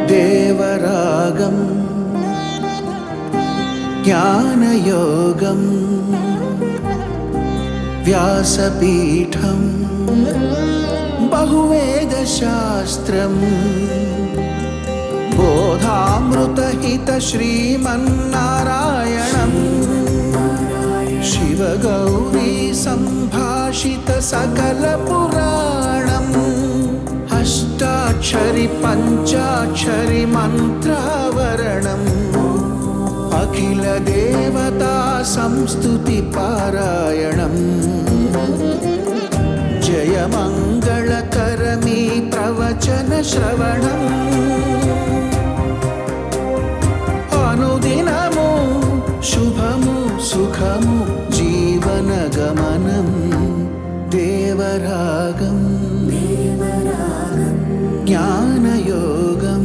దేవరాగం జ్ఞానయోగం వ్యాసపీఠం బహువేదశాస్త్రం బోధామృతహిత శ్రీమన్నారాయణం శివగౌరీ సంభాషిత సకల పురాణం అష్టాక్షరి పంచాక్షరి మంత్రావరణం అఖిల దేవతా సంస్తుతి పారాయణం జయమంగళకరమీ ప్రవచన శ్రవణం అనుదినము శుభము సుఖము జీవన గమనం దేవరాగం జ్ఞానయోగం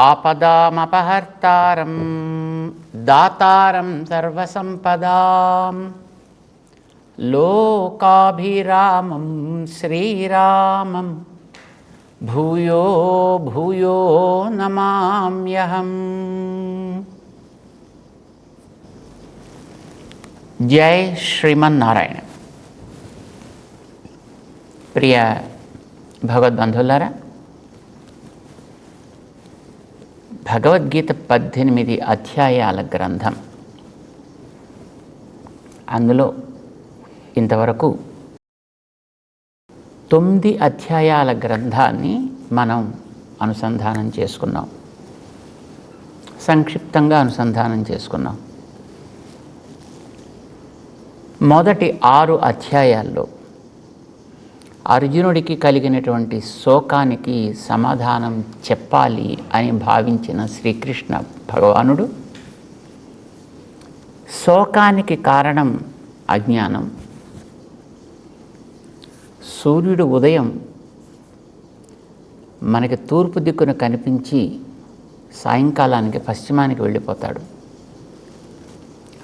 ఆపదామపహర్తారం దాతారం సర్వసంపదాం లోకాభిరామం శ్రీరామం భూయో భూయో నమామ్యహం. జై శ్రీమన్నారాయణ. ప్రియ భగవద్బంధువులారా, భగవద్గీత 18 అధ్యాయాల గ్రంథం. అందులో ఇంతవరకు 9 అధ్యాయాల గ్రంథాన్ని మనం అనుసంధానం చేసుకున్నాం, సంక్షిప్తంగా అనుసంధానం చేసుకున్నాం. మొదటి 6 అధ్యాయాల్లో అర్జునుడికి కలిగినటువంటి శోకానికి సమాధానం చెప్పాలి అని భావించిన శ్రీకృష్ణ భగవానుడు శోకానికి కారణం అజ్ఞానం. సూర్యుడు ఉదయం మనకి తూర్పు దిక్కున కనిపించి సాయంకాలానికి పశ్చిమానికి వెళ్ళిపోతాడు.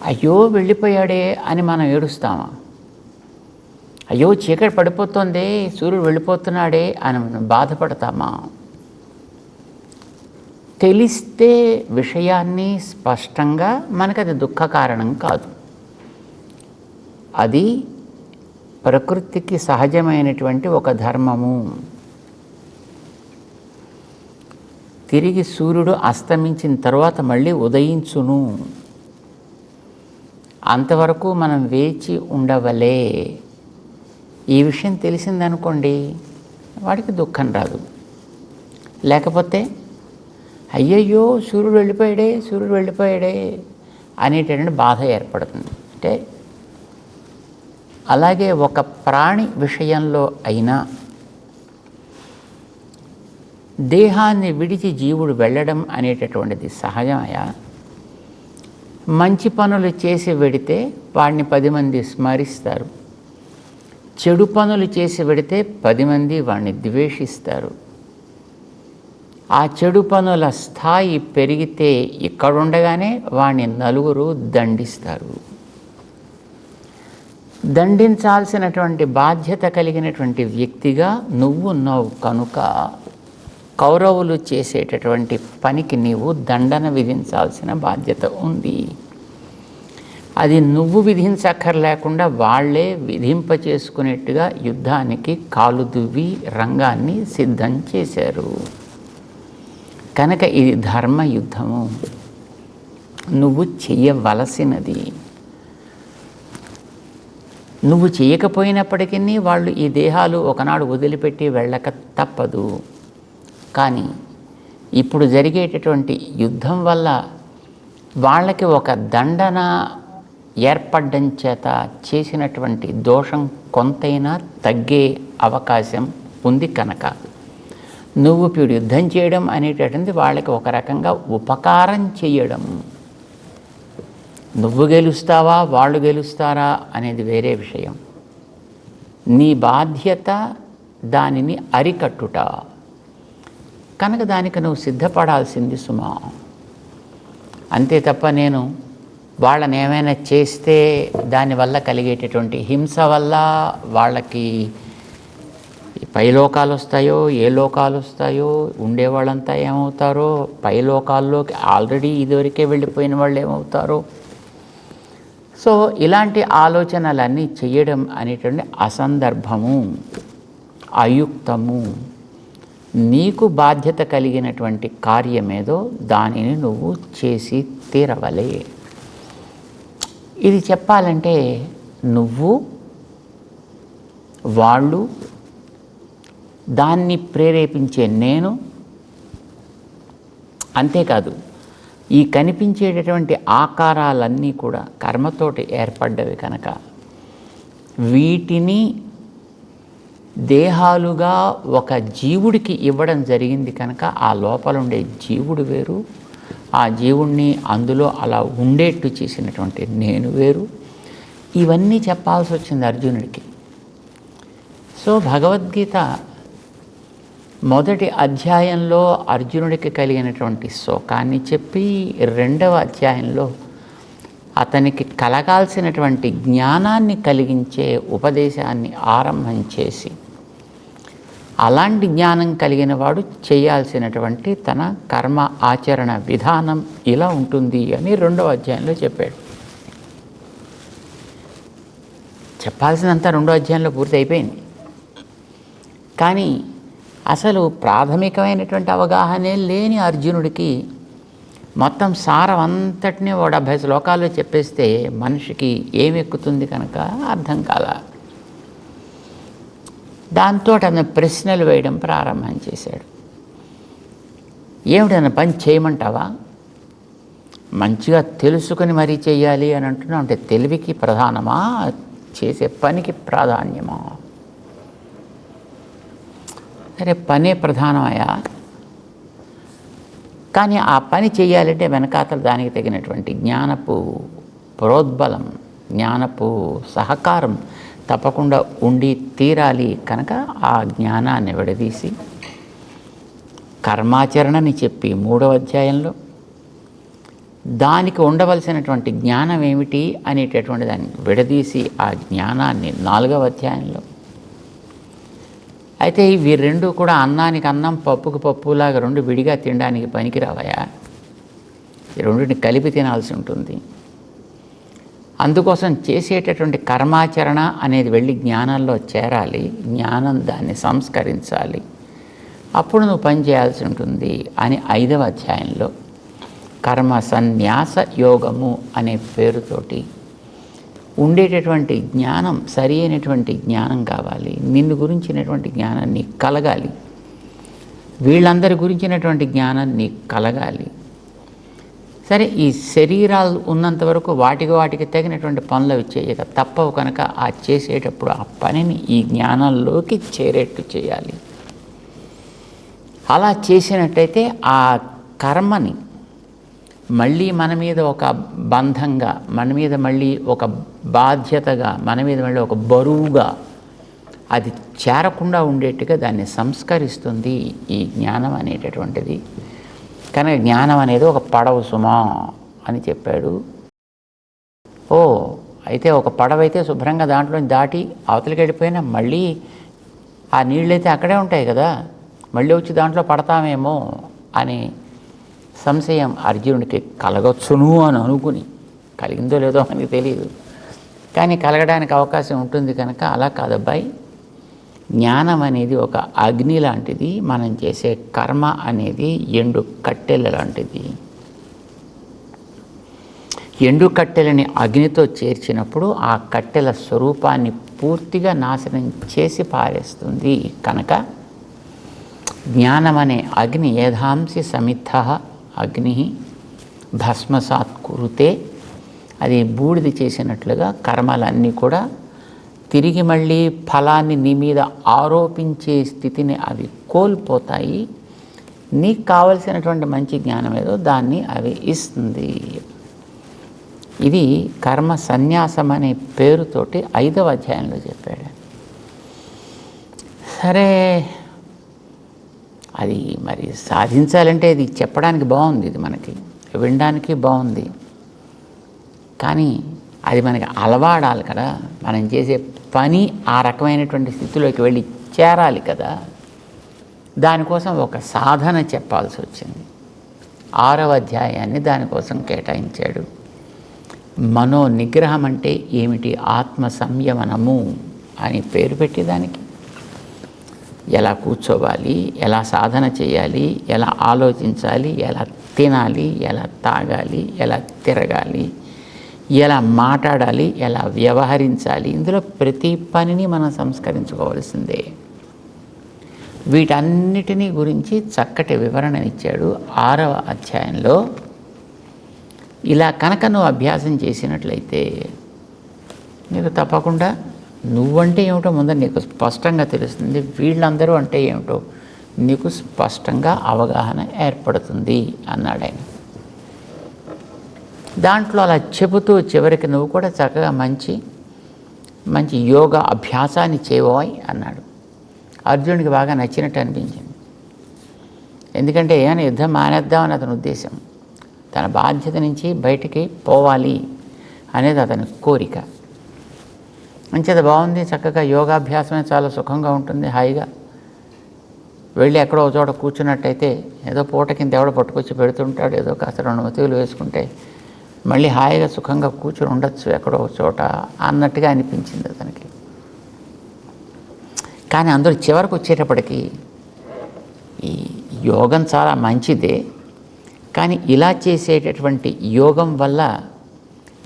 అయ్యో వెళ్ళిపోయాడే అని మనం ఏడుస్తామా? అయ్యో చీకటి పడిపోతుందే, సూర్యుడు వెళ్ళిపోతున్నాడే అని మనం బాధపడతామా? తెలిస్తే విషయాన్ని స్పష్టంగా మనకది దుఃఖ కారణం కాదు. అది ప్రకృతికి సహజమైనటువంటి ఒక ధర్మము. తిరిగి సూర్యుడు అస్తమించిన తర్వాత మళ్ళీ ఉదయించును, అంతవరకు మనం వేచి ఉండవలే. ఈ విషయం తెలిసిందనుకోండి, వాడికి దుఃఖం రాదు. లేకపోతే అయ్యయ్యో సూర్యుడు వెళ్ళిపోయాడే అనేటటువంటి బాధ ఏర్పడుతుంది. అంటే అలాగే ఒక ప్రాణి విషయంలో అయినా దేహాన్ని విడిచి జీవుడు వెళ్ళడం అనేటటువంటిది సహజమయా? మంచి పనులు చేసి వెడితే వాడిని 10 మంది స్మరిస్తారు, చెడు పనులు చేసి వెడితే 10 మంది వాడిని ద్వేషిస్తారు. ఆ చెడు పనుల స్థాయి పెరిగితే ఇక్కడుండగానే వాడిని నలుగురు దండిస్తారు. దండించాల్సినటువంటి బాధ్యత కలిగినటువంటి వ్యక్తిగా నువ్వు ఉన్నావు కనుక కౌరవులు చేసేటటువంటి పనికి నీవు దండన విధించాల్సిన బాధ్యత ఉంది. అది నువ్వు విధించక్కర్లేకుండా వాళ్లే విధింపచేసుకునేట్టుగా యుద్ధానికి కాలు దువ్వి రంగాన్ని సిద్ధం చేశారు. కనుక ఇది ధర్మ యుద్ధము, నువ్వు చెయ్యవలసినది. నువ్వు చేయకపోయినప్పటికీ వాళ్ళు ఈ దేహాలు ఒకనాడు వదిలిపెట్టి వెళ్ళక తప్పదు. కానీ ఇప్పుడు జరిగేటటువంటి యుద్ధం వల్ల వాళ్ళకి ఒక దండన ఏర్పడడం చేత చేసినటువంటి దోషం కొంతైనా తగ్గే అవకాశం ఉంది. కనుక నువ్వు ఇప్పుడు యుద్ధం చేయడం అనేటటువంటిది వాళ్ళకి ఒక రకంగా ఉపకారం చేయడం. నువ్వు గెలుస్తావా వాళ్ళు గెలుస్తారా అనేది వేరే విషయం. నీ బాధ్యత దానిని అరికట్టుట. కనుక దానికి నువ్వు సిద్ధపడాల్సింది సుమా. అంతే తప్ప నేను వాళ్ళని ఏమైనా చేస్తే దానివల్ల కలిగేటటువంటి హింస వల్ల వాళ్ళకి పైలోకాలు వస్తాయో, ఏ లోకాలు వస్తాయో, ఉండేవాళ్ళంతా ఏమవుతారో, పైలోకాల్లోకి ఆల్రెడీ ఇదివరకే వెళ్ళిపోయిన వాళ్ళు ఏమవుతారో. సో ఇలాంటి ఆలోచనలన్నీ చేయడం అనేటువంటి అసందర్భము, అయుక్తము. నీకు బాధ్యత కలిగినటువంటి కార్యమేదో దానిని నువ్వు చేసి తీరవలే. ఇది చెప్పాలంటే నువ్వు, వాళ్ళు, దాన్ని ప్రేరేపించే నేను, అంతేకాదు ఈ కనిపించేటటువంటి ఆకారాలన్నీ కూడా కర్మతోటి ఏర్పడ్డవి కనుక వీటిని దేహాలుగా ఒక జీవుడికి ఇవ్వడం జరిగింది కనుక ఆ లోపల ఉండే జీవుడు వేరు, ఆ జీవుణ్ణి అందులో అలా ఉండేట్టు చేసినటువంటి నేను వేరు. ఇవన్నీ చెప్పాల్సి వచ్చింది అర్జునుడికి. సో భగవద్గీత మొదటి అధ్యాయంలో అర్జునుడికి కలిగినటువంటి శోకాన్ని చెప్పి, రెండవ అధ్యాయంలో అతనికి కలగాల్సినటువంటి జ్ఞానాన్ని కలిగించే ఉపదేశాన్ని ఆరంభం చేసి, అలాంటి జ్ఞానం కలిగిన వాడు చేయాల్సినటువంటి తన కర్మ ఆచరణ విధానం ఇలా ఉంటుంది అని రెండవ అధ్యాయంలో చెప్పాడు. చెప్పాల్సినంత రెండో అధ్యాయంలో పూర్తి అయిపోయింది. కానీ అసలు ప్రాథమికమైనటువంటి అవగాహనే లేని అర్జునుడికి మొత్తం సారం అంతటినీ 70 శ్లోకాల్లో చెప్పేస్తే మనిషికి ఏమెక్కుతుంది కనుక అర్థం కాల. దాంతో అతను ప్రశ్నలు వేయడం ప్రారంభం చేశాడు. ఏమిటన్న పని చేయమంటావా? మంచిగా తెలుసుకుని మరీ చెయ్యాలి అని అంటున్నావు అంటే తెలివికి ప్రధానమా, చేసే పనికి ప్రాధాన్యమా? సరే, పనే ప్రధానమయ్యా, కానీ ఆ పని చేయాలంటే వెనకాతల దానికి తగినటువంటి జ్ఞానపు ప్రోద్బలం, జ్ఞానపు సహకారం తప్పకుండా ఉండి తీరాలి. కనుక ఆ జ్ఞానాన్ని విడదీసి కర్మాచరణని చెప్పి 3వ అధ్యాయంలో, దానికి ఉండవలసినటువంటి జ్ఞానం ఏమిటి అనేటటువంటి దాన్ని విడదీసి ఆ జ్ఞానాన్ని 4వ అధ్యాయంలో. అయితే ఇవి రెండు కూడా అన్నానికి అన్నం, పప్పుకు పప్పులాగా రెండు విడిగా తినడానికి పనికిరావయా. ఈ రెండింటిని కలిపి తినాల్సి ఉంటుంది. అందుకోసం చేసేటటువంటి కర్మాచరణ అనేది వెళ్ళి జ్ఞానంలో చేరాలి, జ్ఞానం దాన్ని సంస్కరించాలి, అప్పుడు నువ్వు పని చేయాల్సి ఉంటుంది అని 5వ అధ్యాయంలో కర్మ సన్యాస యోగము అనే పేరుతోటి ఉండేటటువంటి జ్ఞానం సరి అయినటువంటి జ్ఞానం కావాలి. నిన్ను గురించినటువంటి జ్ఞానం నీకు కలగాలి, వీళ్ళందరి గురించినటువంటి జ్ఞానం నీకు కలగాలి. సరే, ఈ శరీరాలు ఉన్నంత వరకు వాటికి తగినటువంటి పనులు అవి చేయక తప్పవు కనుక ఆ చేసేటప్పుడు ఆ పనిని ఈ జ్ఞానంలోకి చేరేట్టు చేయాలి. అలా చేసినట్టయితే ఆ కర్మని మళ్ళీ మన మీద ఒక బంధంగా, మన మీద మళ్ళీ ఒక బాధ్యతగా, మన మీద మళ్ళీ ఒక బరువుగా అది చేరకుండా ఉండేట్టుగా దాన్ని సంస్కరిస్తుంది ఈ జ్ఞానం అనేటటువంటిది. కనుక జ్ఞానం అనేది ఒక పడవ సుమా అని చెప్పాడు. ఓ, అయితే ఒక పడవ అయితే శుభ్రంగా దాంట్లో దాటి అవతలికి వెళ్ళిపోయినా మళ్ళీ ఆ నీళ్ళైతే అక్కడే ఉంటాయి కదా, మళ్ళీ వచ్చి దాంట్లో పడతామేమో అని సంశయం అర్జునుడికి కలగొచ్చును అని అనుకుని, కలిగిందో లేదో మనకి తెలియదు, కానీ కలగడానికి అవకాశం ఉంటుంది కనుక అలా కాదబ్బాయి, జ్ఞానం అనేది ఒక అగ్ని లాంటిది, మనం చేసే కర్మ అనేది ఎండు కట్టెల లాంటిది. ఎండు కట్టెలని అగ్నితో చేర్చినప్పుడు ఆ కట్టెల స్వరూపాన్ని పూర్తిగా నాశనం చేసి పారేస్తుంది. కనుక జ్ఞానం అనే అగ్ని ఏధాంసి సమిద్ధ అగ్ని భస్మసాత్ కురుతే, అది బూడిద చేసినట్లుగా కర్మలన్నీ కూడా తిరిగి మళ్ళీ ఫలాన్ని నీ మీద ఆరోపించే స్థితిని అవి కోల్పోతాయి. నీకు కావలసినటువంటి మంచి జ్ఞానం ఏదో దాన్ని అవి ఇస్తుంది. ఇది కర్మ సన్యాసం అనే పేరుతోటి 5వ అధ్యాయంలో చెప్పాడు. సరే, అది మరి సాధించాలంటే ఇది చెప్పడానికి బాగుంది, ఇది మనకి వినడానికి బాగుంది, కానీ అది మనకి అలవాడాలి కదా. మనం చేసే పని ఆ రకమైనటువంటి స్థితిలోకి వెళ్ళి చేరాలి కదా. దానికోసం ఒక సాధన చెప్పాల్సి వచ్చింది. 6వ అధ్యాయాన్ని దానికోసం కేటాయించాడు. మనో నిగ్రహం అంటే ఏమిటి? ఆత్మ సంయమనము అని పేరు పెట్టి దానికి ఎలా కూర్చోవాలి, ఎలా సాధన చేయాలి, ఎలా ఆలోచించాలి, ఎలా తినాలి, ఎలా తాగాలి, ఎలా తిరగాలి, ఎలా మాట్లాడాలి, ఎలా వ్యవహరించాలి, ఇందులో ప్రతి పనిని మనం సంస్కరించుకోవాల్సిందే. వీటన్నిటినీ గురించి చక్కటి వివరణ ఇచ్చాడు 6వ అధ్యాయంలో. ఇలా కనుక నువ్వు అభ్యాసం చేసినట్లయితే నీకు తప్పకుండా నువ్వంటే ఏమిటో ముందర నీకు స్పష్టంగా తెలుస్తుంది, వీళ్ళందరూ అంటే ఏమిటో నీకు స్పష్టంగా అవగాహన ఏర్పడుతుంది అన్నాడు ఆయన. దాంట్లో అలా చెబుతూ చివరికి నువ్వు కూడా చక్కగా మంచి మంచి యోగా అభ్యాసాన్ని చేయబోయ్ అన్నాడు. అర్జునుడికి బాగా నచ్చినట్టు అనిపించింది. ఎందుకంటే ఏమైనా యుద్ధం మానేద్దామని అతని ఉద్దేశం, తన బాధ్యత నుంచి బయటికి పోవాలి అనేది అతని కోరిక. మంచిది, బాగుంది, చక్కగా యోగాభ్యాసమే చాలా సుఖంగా ఉంటుంది. హాయిగా వెళ్ళి ఎక్కడో చోట కూర్చున్నట్టయితే ఏదో పూట కింద ఎవడో పట్టుకొచ్చి పెడుతుంటాడు, ఏదో కాస్త 2 మెతుకులు వేసుకుంటే మళ్ళీ హాయిగా సుఖంగా కూర్చుని ఉండొచ్చు ఎక్కడో చోట అన్నట్టుగా అనిపించింది అతనికి. కానీ అందరూ చివరికి వచ్చేటప్పటికి ఈ యోగం చాలా మంచిదే, కానీ ఇలా చేసేటటువంటి యోగం వల్ల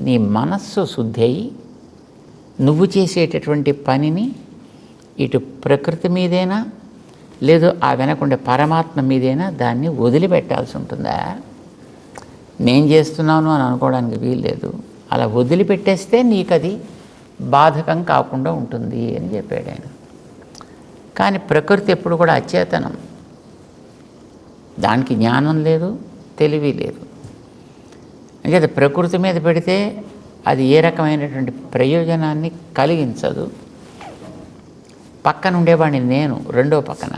నీ మనస్సు శుద్ధి అయి నువ్వు చేసేటటువంటి పనిని ఇటు ప్రకృతి మీదైనా లేదు ఆ వెనకుండే పరమాత్మ మీదైనా దాన్ని వదిలిపెట్టాల్సి ఉంటుందా? నేను చేస్తున్నాను అని అనుకోవడానికి వీల్లేదు. అలా వదిలిపెట్టేస్తే నీకు అది బాధకం కాకుండా ఉంటుంది అని చెప్పాడు ఆయన. కానీ ప్రకృతి ఎప్పుడు కూడా అచేతనం, దానికి జ్ఞానం లేదు, తెలివి లేదు. అంటే ప్రకృతి మీద పెడితే అది ఏ రకమైనటువంటి ప్రయోజనాన్ని కలిగించదు. పక్కన ఉండేవాడిని నేను రెండో పక్కన,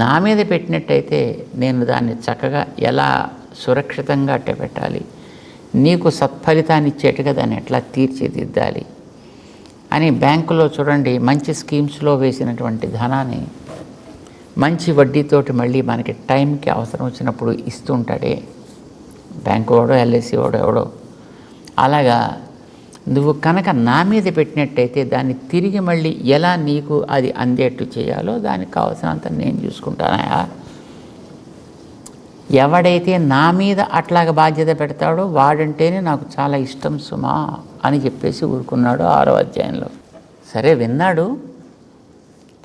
నా మీద పెట్టినట్టయితే నేను దాన్ని చక్కగా ఎలా సురక్షితంగా అట్టే పెట్టాలి, నీకు సత్ఫలితాన్ని ఇచ్చేట్టుగా దాన్ని ఎట్లా తీర్చిదిద్దాలి అని బ్యాంకులో చూడండి మంచి స్కీమ్స్లో వేసినటువంటి ధనాన్ని మంచి వడ్డీతోటి మళ్ళీ మనకి టైంకి అవసరం వచ్చినప్పుడు ఇస్తూ ఉంటాడే బ్యాంకు వాడో ఎల్ఐసి వాడో ఎవడో. అలాగా నువ్వు కనుక నా మీద పెట్టినట్టయితే దాన్ని తిరిగి మళ్ళీ ఎలా నీకు అది అందేట్టు చేయాలో దానికి కావాల్సినంత నేను చూసుకుంటానయా. ఎవడైతే నా మీద అట్లాగ బాధ్యత పెడతాడో వాడంటేనే నాకు చాలా ఇష్టం సుమా అని చెప్పేసి ఊరుకున్నాడు 6వ అధ్యాయంలో. సరే విన్నాడు,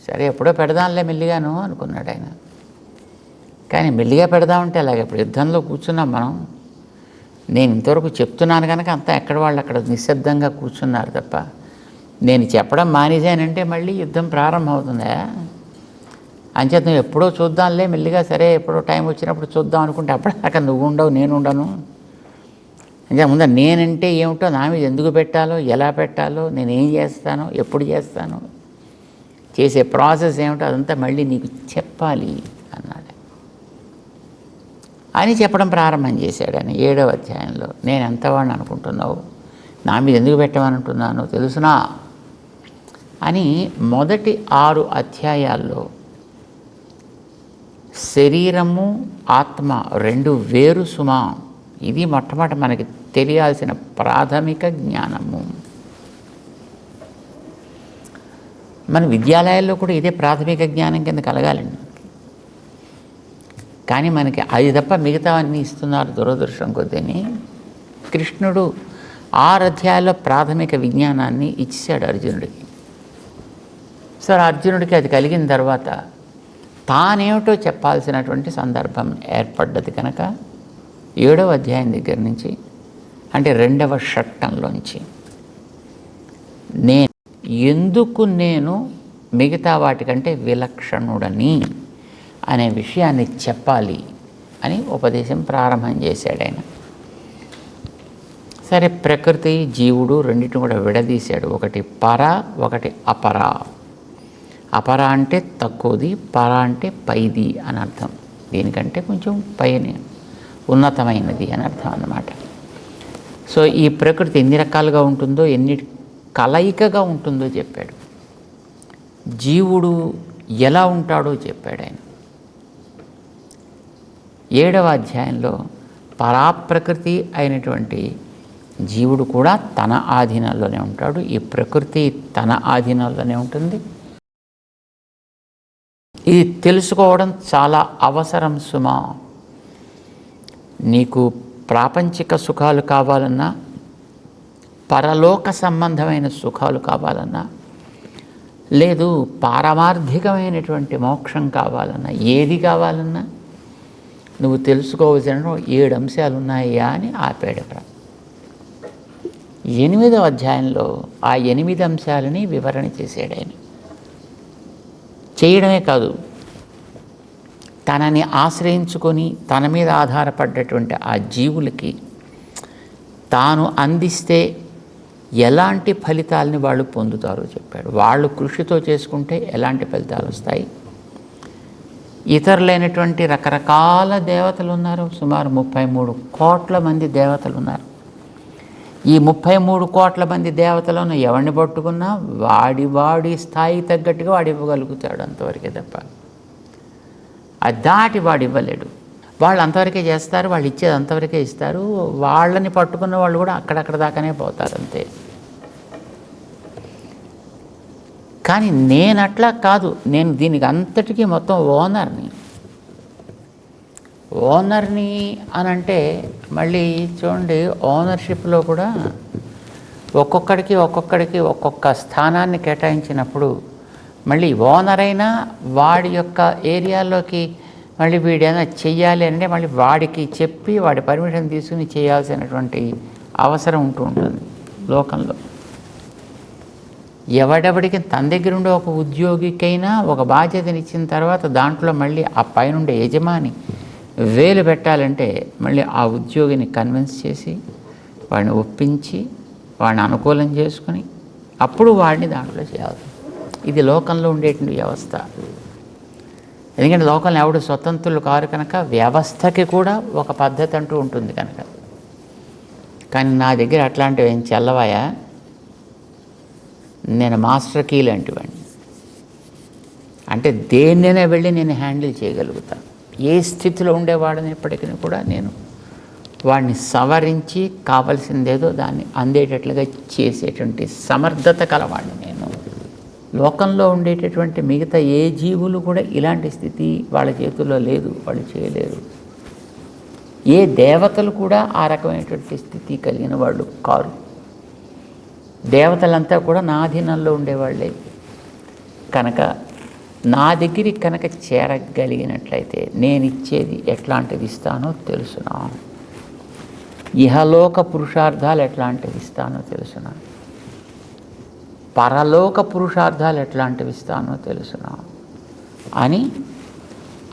సరే ఎప్పుడో పెడదాంలే మెల్లిగాను అనుకున్నాడు ఆయన. కానీ మెల్లిగా పెడదామంటే అలాగే ఇప్పుడు యుద్ధంలో కూర్చున్నాం మనం. నేను ఇంతవరకు చెప్తున్నాను కనుక అంతా ఎక్కడ వాళ్ళు అక్కడ నిశ్శబ్దంగా కూర్చున్నారు తప్ప, నేను చెప్పడం మానేశానంటే మళ్ళీ యుద్ధం ప్రారంభం అవుతుందా? అంచేత నువ్వు ఎప్పుడో చూద్దాంలే మెల్లిగా, సరే ఎప్పుడో టైం వచ్చినప్పుడు చూద్దాం అనుకుంటే అప్పటిదాకా నువ్వు ఉండవు, నేను ఉండను. అంటే ముందు నేనంటే ఏమిటో, నా మీద ఎందుకు పెట్టాలో, ఎలా పెట్టాలో, నేనేం చేస్తానో, ఎప్పుడు చేస్తానో, చేసే ప్రాసెస్ ఏమిటో అదంతా మళ్ళీ నీకు చెప్పాలి అన్నాడు అని చెప్పడం ప్రారంభం చేశాడు ఆయన 7వ అధ్యాయంలో. నేను ఎంతవాడిని అనుకుంటున్నావు, నా మీద ఎందుకు పెట్టమనుంటున్నాను తెలుసునా అని మొదటి 6 అధ్యాయాల్లో శరీరము ఆత్మ 2 వేరు సుమా. ఇది మొట్టమొదటి మనకి తెలియాల్సిన ప్రాథమిక జ్ఞానము. మన విద్యాలయాల్లో కూడా ఇదే ప్రాథమిక జ్ఞానం కింద కలగాలండి. కానీ మనకి అది తప్ప మిగతావన్నీ ఇస్తున్నారు దురదృష్టం కొద్దిని. కృష్ణుడు 6 అధ్యాయాల్లో ప్రాథమిక విజ్ఞానాన్ని ఇచ్చాడు అర్జునుడికి. సరే అర్జునుడికి అది కలిగిన తర్వాత తానేమిటో చెప్పాల్సినటువంటి సందర్భం ఏర్పడ్డది కనుక 7వ అధ్యాయం దగ్గర నుంచి అంటే 2వ షట్టంలోంచి ఎందుకు నేను మిగతా వాటికంటే విలక్షణుడని అనే విషయాన్ని చెప్పాలి అని ఉపదేశం ప్రారంభం చేశాడు ఆయన. సరే ప్రకృతి జీవుడు రెండింటిని కూడా విడదీశాడు. ఒకటి పర, ఒకటి అపర. అపర అంటే తక్కువది, పర అంటే పైది అని అర్థం. దీనికంటే కొంచెం పైన ఉన్నతమైనది అని అర్థం అన్నమాట. సో ఈ ప్రకృతి ఎన్ని రకాలుగా ఉంటుందో, ఎన్ని కలయికగా ఉంటుందో చెప్పాడు. జీవుడు ఎలా ఉంటాడో చెప్పాడు ఆయన. 7వ అధ్యాయంలో పరాప్రకృతి అయినటువంటి జీవుడు కూడా తన ఆధీనంలోనే ఉంటాడు, ఈ ప్రకృతి తన ఆధీనంలోనే ఉంటుంది. ఇది తెలుసుకోవడం చాలా అవసరం సుమా. నీకు ప్రాపంచిక సుఖాలు కావాలన్నా, పరలోక సంబంధమైన సుఖాలు కావాలన్నా, లేదు పారమార్థికమైనటువంటి మోక్షం కావాలన్నా, ఏది కావాలన్నా నువ్వు తెలుసుకోవాల్సిన 7 అంశాలు ఉన్నాయా అని ఆపాడు అక్కడ. 8వ అధ్యాయంలో ఆ 8 అంశాలని వివరణ చేశాడు ఆయన. చేయడమే కాదు, తనని ఆశ్రయించుకొని తన మీద ఆధారపడ్డటువంటి ఆ జీవులకి తాను అందిస్తే ఎలాంటి ఫలితాలని వాళ్ళు పొందుతారో చెప్పాడు. వాళ్ళు కృషితో చేసుకుంటే ఎలాంటి ఫలితాలు వస్తాయి. ఇతరులైనటువంటి రకరకాల దేవతలు ఉన్నారు. సుమారు 33 కోట్ల మంది దేవతలు ఉన్నారు. ఈ 33 కోట్ల మంది దేవతలను ఎవరిని పట్టుకున్నా వాడి స్థాయి తగ్గట్టుగా వాడు ఇవ్వగలుగుతాడు, అంతవరకే తప్ప అది దాటి వాడు ఇవ్వలేడు. వాళ్ళు అంతవరకే చేస్తారు, వాళ్ళు ఇచ్చేది అంతవరకే ఇస్తారు. వాళ్ళని పట్టుకున్న వాళ్ళు కూడా అక్కడక్కడ దాకానే పోతారు, అంతే. కానీ నేను అట్లా కాదు, నేను దీనికి అంతటికీ మొత్తం ఓనర్ని అని అంటే మళ్ళీ చూడండి, ఓనర్షిప్లో కూడా ఒక్కొక్కడికి ఒక్కొక్క స్థానాన్ని కేటాయించినప్పుడు మళ్ళీ ఓనర్ అయినా వాడి యొక్క ఏరియాలోకి మళ్ళీ వీడైనా చెయ్యాలి అంటే మళ్ళీ వాడికి చెప్పి వాడి పర్మిషన్ తీసుకుని చేయాల్సినటువంటి అవసరం ఉంటుంది లోకంలో. ఎవడెవడికి తన దగ్గర ఉండే ఒక ఉద్యోగికైనా ఒక బాధ్యతనిచ్చిన తర్వాత దాంట్లో మళ్ళీ ఆ పైనుండే యజమాని వేలు పెట్టాలంటే మళ్ళీ ఆ ఉద్యోగిని కన్విన్స్ చేసి వాడిని ఒప్పించి వాడిని అనుకూలం చేసుకుని అప్పుడు వాడిని దాంట్లో చేయాలి. ఇది లోకంలో ఉండేటువంటి వ్యవస్థ. ఎందుకంటే లోకంలో ఎవడు స్వతంత్రులు కారు కనుక వ్యవస్థకి కూడా ఒక పద్ధతి అంటూ ఉంటుంది కనుక. కానీ నా దగ్గర అట్లాంటివి ఏం చెల్లవాయా, నేను మాస్టర్ కీ లాంటివాడిని. అంటే దేన్నైనా వెళ్ళి నేను హ్యాండిల్ చేయగలుగుతాను. ఏ స్థితిలో ఉండేవాడిని ఎప్పటికీ కూడా నేను వాడిని సవరించి కావలసిందేదో దాన్ని అందేటట్లుగా చేసేటువంటి సమర్థత కలవాడిని నేను. లోకంలో ఉండేటటువంటి మిగతా ఏ జీవులు కూడా ఇలాంటి స్థితి వాళ్ళ చేతుల్లో లేదు, వాళ్ళు చేయలేరు. ఏ దేవతలు కూడా ఆ రకమైనటువంటి స్థితి కలిగిన వాళ్ళు కారు. దేవతలంతా కూడా నా అధీనంలో ఉండేవాళ్ళే కనుక నా దగ్గరికి కనుక చేరగలిగినట్లయితే నేను ఇచ్చేది ఎట్లాంటిది ఇస్తానో తెలుసునా, ఇహలోక పురుషార్థాలు ఎట్లాంటివి ఇస్తానో తెలుసునా, పరలోక పురుషార్థాలు ఎట్లాంటివి ఇస్తానో తెలుసునా అని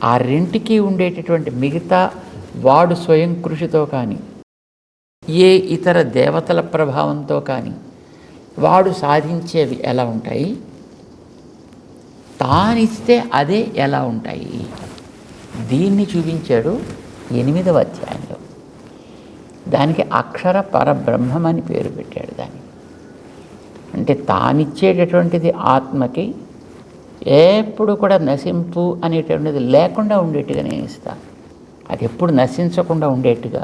ఆ రెంటికి ఉండేటటువంటి మిగతా వాడు స్వయం కృషితో కానీ ఏ ఇతర దేవతల ప్రభావంతో కానీ వాడు సాధించేవి ఎలా ఉంటాయి, తానిస్తే అదే ఎలా ఉంటాయి, దీన్ని చూపించాడు 8వ అధ్యాయంలో. దానికి అక్షర పరబ్రహ్మం అని పేరు పెట్టాడు. దానికి అంటే తానిచ్చేటటువంటిది ఆత్మకి ఎప్పుడు కూడా నశింపు అనేటువంటిది లేకుండా ఉండేట్టుగా నేను ఇస్తాను. అది ఎప్పుడు నశించకుండా ఉండేట్టుగా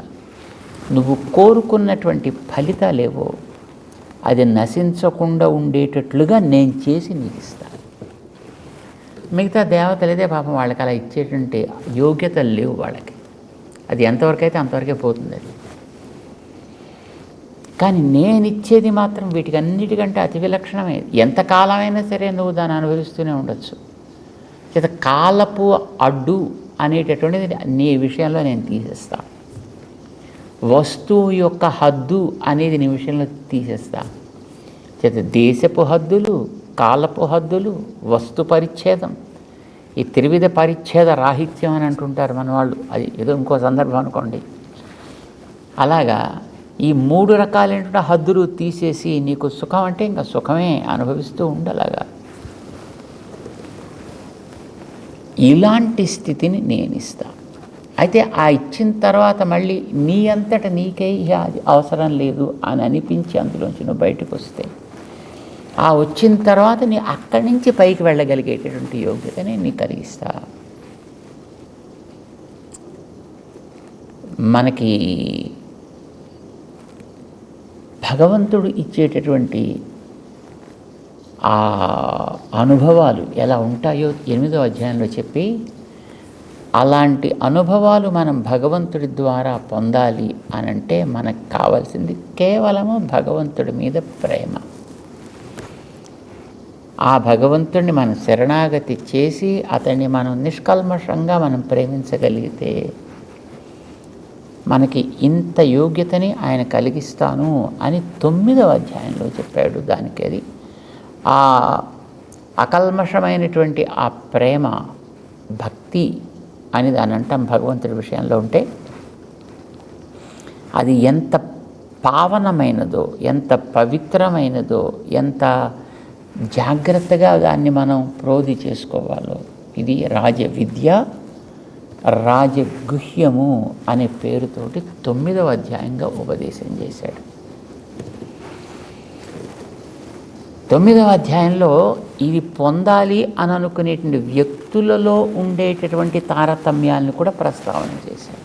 నువ్వు కోరుకున్నటువంటి ఫలితాలేవో అది నశించకుండా ఉండేటట్లుగా నేను చేసి నీకు ఇస్తాను. మిగతా దేవతలైతే పాపం వాళ్ళకి అలా ఇచ్చేటువంటి యోగ్యతలు లేవు వాళ్ళకి. అది ఎంతవరకు అయితే అంతవరకే పోతుంది అది. కానీ నేను ఇచ్చేది మాత్రం వీటికి అన్నిటికంటే అతి విలక్షణమే. ఎంతకాలమైనా సరే నువ్వు దాన్ని అనుభవిస్తూనే ఉండొచ్చు. చేత కాలపు అడ్డు అనేటటువంటిది నీ విషయంలో నేను తీసేస్తాను. వస్తువు యొక్క హద్దు అనేది నీ విషయంలో తీసేస్తాను. చేత దేశపు హద్దులు, కాలపు హద్దులు, వస్తు పరిచ్ఛేదం, ఈ త్రివిధ పరిచ్ఛేద రాహిత్యం అని అంటుంటారు మన వాళ్ళు. అది ఏదో ఇంకో సందర్భం అనుకోండి. అలాగా ఈ 3 రకాలైన హద్దులు తీసేసి నీకు సుఖం అంటే ఇంకా సుఖమే అనుభవిస్తూ ఉండలాగా ఇలాంటి స్థితిని నేను ఇస్తా. అయితే ఆ ఇచ్చిన తర్వాత మళ్ళీ నీ అంతట నీకే అది అవసరం లేదు అని అనిపించి అందులోంచి నువ్వు బయటకు వస్తే, ఆ వచ్చిన తర్వాత నీ అక్కడి నుంచి పైకి వెళ్ళగలిగేటటువంటి యోగ్యతని నీకు కలిగిస్తా. మనకి భగవంతుడు ఇచ్చేటటువంటి ఆ అనుభవాలు ఎలా ఉంటాయో 8వ అధ్యాయంలో చెప్పి, అలాంటి అనుభవాలు మనం భగవంతుడి ద్వారా పొందాలి అని అంటే మనకు కావాల్సింది కేవలము భగవంతుడి మీద ప్రేమ. ఆ భగవంతుడిని మనం శరణాగతి చేసి అతన్ని మనం నిష్కల్మషంగా మనం ప్రేమించగలిగితే మనకి ఇంత యోగ్యతని ఆయన కలిగిస్తాను అని 9వ అధ్యాయంలో చెప్పాడు. దానికి అది ఆ అకల్మషమైనటువంటి ఆ ప్రేమ, భక్తి అని దాని అంటాం భగవంతుడి విషయంలో. ఉంటే అది ఎంత పావనమైనదో, ఎంత పవిత్రమైనదో, ఎంత జాగ్రత్తగా దాన్ని మనం ప్రోధి చేసుకోవాలో. ఇది రాజవిద్య, రాజగుహ్యము అనే పేరుతోటి 9వ అధ్యాయంగా ఉపదేశం చేశాడు. 9వ అధ్యాయంలో ఇది పొందాలి అని అనుకునేటువంటి వ్యక్తులలో ఉండేటటువంటి తారతమ్యాలను కూడా ప్రస్తావన చేశాడు.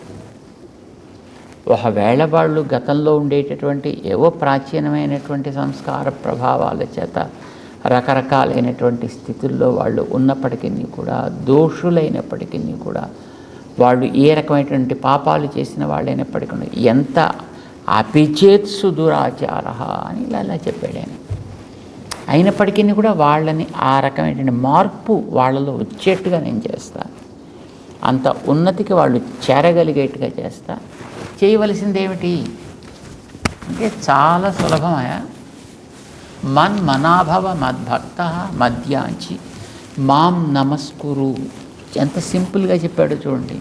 ఒకవేళ వాళ్ళు గతంలో ఉండేటటువంటి ఏవో ప్రాచీనమైనటువంటి సంస్కార ప్రభావాల చేత రకరకాలైనటువంటి స్థితుల్లో వాళ్ళు ఉన్నప్పటికీ కూడా, దోషులైనప్పటికీ కూడా, వాళ్ళు ఏ రకమైనటువంటి పాపాలు చేసిన వాళ్ళైనప్పటికీ ఎంత అపిచేత్సు దురాచార అని ఇలా చెప్పాడు ఆయన. అయినప్పటికీ కూడా వాళ్ళని ఆ రకమైనటువంటి మార్పు వాళ్ళలో వచ్చేట్టుగా నేను చేస్తాను. అంత ఉన్నతికి వాళ్ళు చేరగలిగేట్టుగా చేస్తా. చేయవలసిందేమిటి అంటే చాలా సులభమయ. మన్నాభవ మద్భక్త మధ్యాంచి మాం నమస్కురు. ఎంత సింపుల్గా చెప్పాడో చూడండి.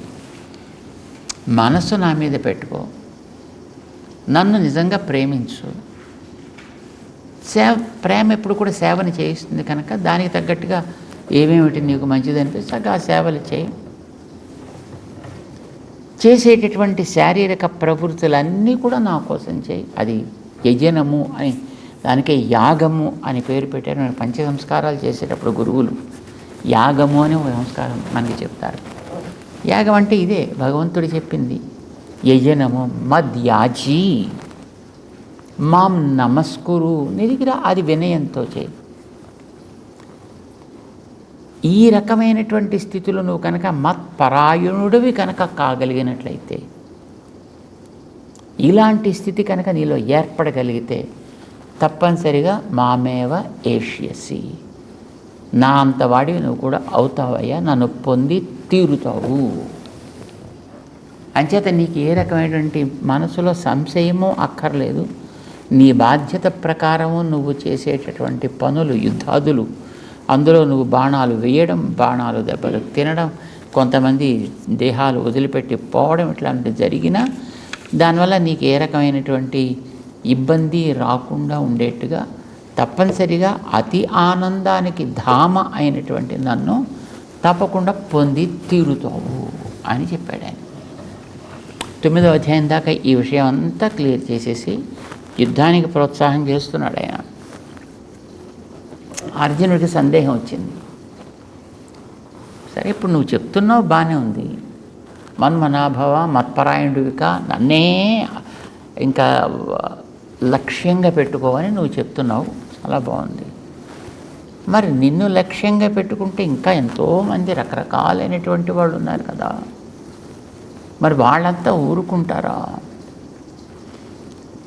మనసు నా మీద పెట్టుకో, నన్ను నిజంగా ప్రేమించు. ప్రేమ ఎప్పుడు కూడా సేవని చేయిస్తుంది కనుక దానికి తగ్గట్టుగా ఏమేమిటి నీకు మంచిది అనిపిస్తే ఆ సేవలు చేయి. చేసేటటువంటి శారీరక ప్రవృత్తులన్నీ కూడా నా కోసం చేయి. అది యజనము అని, దానికే యాగము అని పేరు పెట్టారు. పంచ సంస్కారాలు చేసేటప్పుడు గురువులు యాగము అని ఒక సంస్కారం మనకి చెప్తారు. యాగం అంటే ఇదే భగవంతుడు చెప్పింది. యజనము మద్యాజీ మాం నమస్కురు. నీ దగ్గర అది వినయంతో చేయి. ఈ రకమైనటువంటి స్థితిలో నువ్వు కనుక మత్పరాయణుడివి కనుక కాగలిగినట్లయితే, ఇలాంటి స్థితి కనుక నీలో ఏర్పడగలిగితే తప్పనిసరిగా మామేవ ఏష్యసి, నా అంత వాడివి నువ్వు కూడా అవుతావయ్యా, నన్ను పొంది తీరుతావు. అంచేత నీకు ఏ రకమైనటువంటి మనసులో సంశయమో అక్కర్లేదు. నీ బాధ్యత ప్రకారము నువ్వు చేసేటటువంటి పనులు, యుద్ధాదులు, అందులో నువ్వు బాణాలు వేయడం, బాణాలు దెబ్బలు తినడం, కొంతమంది దేహాలు వదిలిపెట్టి పోవడం, ఇట్లాంటివి జరిగినా దానివల్ల నీకు ఏ రకమైనటువంటి ఇబ్బంది రాకుండా ఉండేట్టుగా తప్పనిసరిగా అతి ఆనందానికి ధామ అయినటువంటి నన్ను తప్పకుండా పొంది తీరుతావు అని చెప్పాడు ఆయన. 9వ అధ్యాయం దాకా ఈ విషయం అంతా క్లియర్ చేసేసి యుద్ధానికి ప్రోత్సాహం చేస్తున్నాడు ఆయన. అర్జునుడికి సందేహం వచ్చింది. సరే, ఇప్పుడు నువ్వు చెప్తున్నావు బాగానే ఉంది. మన్మనాభవ మత్పరాయణుడివిక, నన్నే ఇంకా లక్ష్యంగా పెట్టుకోవని నువ్వు చెప్తున్నావు, చాలా బాగుంది. మరి నిన్ను లక్ష్యంగా పెట్టుకుంటే ఇంకా ఎంతోమంది రకరకాలైనటువంటి వాళ్ళు ఉన్నారు కదా, మరి వాళ్ళంతా ఊరుకుంటారా?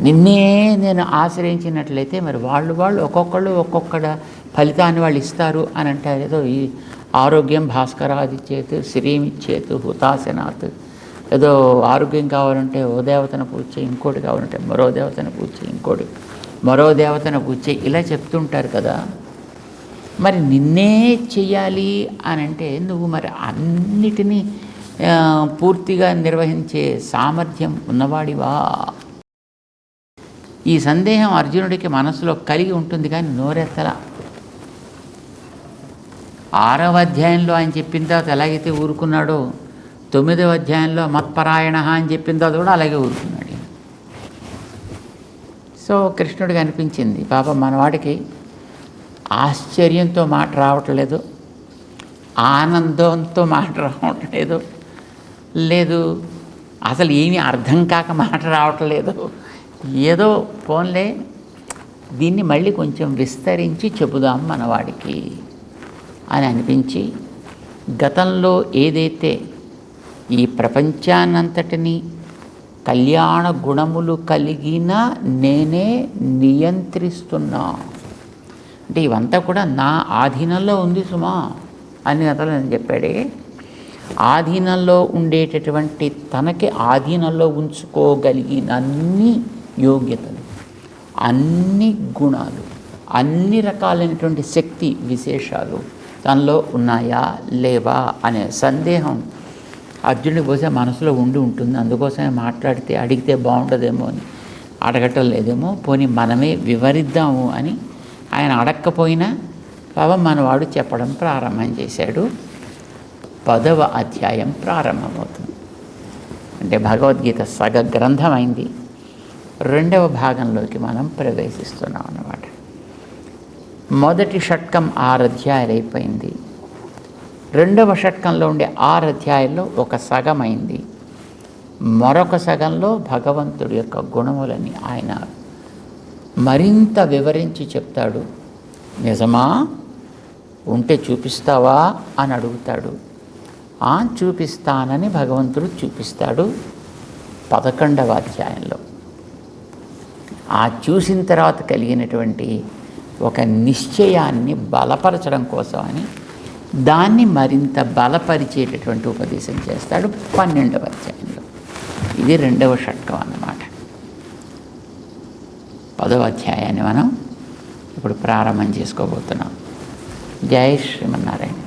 నిన్నే నేను ఆశ్రయించినట్లయితే మరి వాళ్ళు ఒక్కొక్కళ్ళు ఒక్కొక్కడ ఫలితాన్ని వాళ్ళు ఇస్తారు అని అంటారు. ఏదో ఈ ఆరోగ్యం భాస్కరాదిచ్చేత్ శ్రీమిచ్చేత్ హుతాశనాత్, ఏదో ఆరోగ్యం కావాలంటే ఓ దేవతను పూజ చేయి, ఇంకోటి కావాలంటే మరో దేవతను పూజ చేయి, ఇంకోటి మరో దేవతను పూజ చేయి, ఇలా చెప్తుంటారు కదా. మరి నిన్నే చెయ్యాలి అని అంటే నువ్వు మరి అన్నిటినీ పూర్తిగా నిర్వహించే సామర్థ్యం ఉన్నవాడివా? ఈ సందేహం అర్జునుడికి మనసులో కలిగి ఉంటుంది, కానీ నోరెత్తల. 6వ అధ్యాయంలో ఆయన చెప్పిన తర్వాత ఎలాగైతే ఊరుకున్నాడో 9వ అధ్యాయంలో మత్పరాయణ అని చెప్పిన తర్వాత కూడా అలాగే ఊరుకున్నాడు. సో కృష్ణుడికి అనిపించింది, పాపం మనవాడికి ఆశ్చర్యంతో మాట రావట్లేదు, ఆనందంతో మాట రావట్లేదు, లేదు అసలు ఏమీ అర్థం కాక మాట రావట్లేదు, ఏదో ఫోన్లే దీన్ని మళ్ళీ కొంచెం విస్తరించి చెబుదాం మనవాడికి అని అనిపించి, గతంలో ఏదైతే ఈ ప్రపంచాన్నంతటినీ కళ్యాణ గుణములు కలిగిన నేనే నియంత్రిస్తున్నా, అంటే ఇవంతా కూడా నా ఆధీనంలో ఉంది సుమా అని అతను నేను చెప్పాడే. ఆధీనంలో ఉండేటటువంటి తనకి ఆధీనంలో ఉంచుకోగలిగిన అన్ని యోగ్యతలు, అన్ని గుణాలు, అన్ని రకాలైనటువంటి శక్తి విశేషాలు తనలో ఉన్నాయా లేవా అనే సందేహం అర్జునుడికి బహుశా మనసులో ఉండి ఉంటుంది. అందుకోసమే మాట్లాడితే అడిగితే బాగుంటుందేమో అని అడగటం లేదేమో, పోనీ మనమే వివరిద్దాము అని ఆయన అడగకపోయినా పాపం మనవాడు చెప్పడం ప్రారంభం చేశాడు. 10వ అధ్యాయం ప్రారంభమవుతుంది. అంటే భగవద్గీత సగ గ్రంథమైంది. 2వ భాగంలోకి మనం ప్రవేశిస్తున్నాం అన్నమాట. మొదటి షట్కం 6 అధ్యాయాలు అయిపోయింది. 2వ షట్కంలో ఉండే 6 అధ్యాయాల్లో ఒక సగమైంది. మరొక సగంలో భగవంతుడి యొక్క గుణములని ఆయన మరింత వివరించి చెప్తాడు. నిజమా, ఉంటే చూపిస్తావా అని అడుగుతాడు. చూపిస్తానని భగవంతుడు చూపిస్తాడు 11వ అధ్యాయంలో. చూసిన తర్వాత కలిగినటువంటి ఒక నిశ్చయాన్ని బలపరచడం కోసమని దాన్ని మరింత బలపరిచేటటువంటి ఉపదేశం చేస్తాడు 12వ అధ్యాయంలో. ఇది 2వ షట్కం అన్నమాట. 10వ అధ్యాయాన్ని మనం ఇప్పుడు ప్రారంభం చేసుకోబోతున్నాం. జై శ్రీమన్నారాయణ.